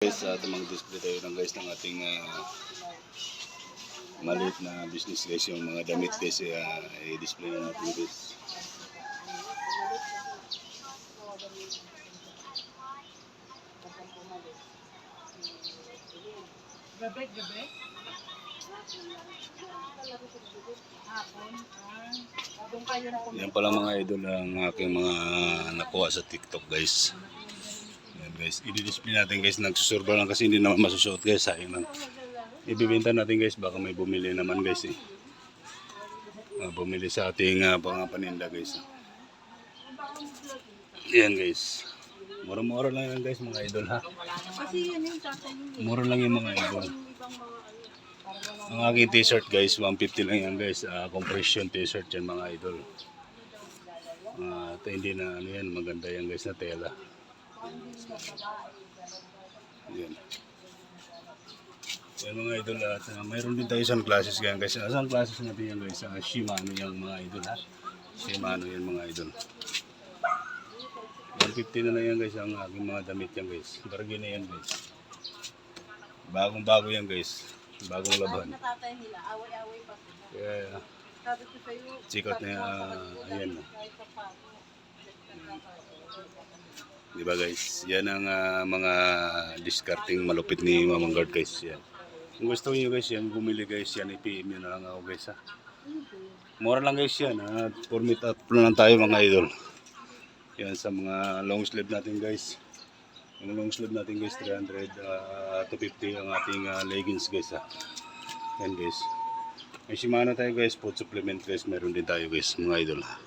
Guys, mag-display tayo ng guys ng ating maliit na business guys, yung mga damit guys, i-display na natin guys. Gabi? Yan pala mga idol ang aking mga nakuha sa TikTok guys. Yan guys, i-display natin guys, nagsusurba lang kasi hindi naman masusuot guys, sayang lang. Ibibenta natin guys, baka may bumili naman guys eh. Bumili sa ating paninda guys. Yan guys. Mura-mura lang yan guys mga idol ha. Kasi yan yung tatay niya. Mura lang yung mga idol. Ang aking t-shirt guys, 150 lang yan guys. Compression t-shirt yan mga idol. Hindi na ano yan, maganda yan guys na tela. Yan. Yan mga idol at mayroon din tayo sunglasses yan guys. Sunglasses natin yan guys. Shimano yan mga idol ha. Shimano yan mga idol. 150 na lang yan guys ang aking mga damit yan guys. Bargain na yan guys. Bagong bago yan guys. Bagong laban. Natatay nila, away-away pa sila. Kaya Sabi ko sa'yo, sikat na ayan. Diba guys? Yan ang mga discarding malupit ni Mamang Guard guys. Yan. Kung gusto niyo guys yan, bumili guys yan, i-PM nyo na lang ako guys ha. Mura lang guys yan ha. 4 meet up lang tayo mga idol. Yan sa mga long sleeve natin guys. Yung long sleeve natin guys, 300 to 50 ang ating leggings guys ha. Yan guys. May Shimano tayo guys, food supplement guys, meron din tayo guys mga idol ha.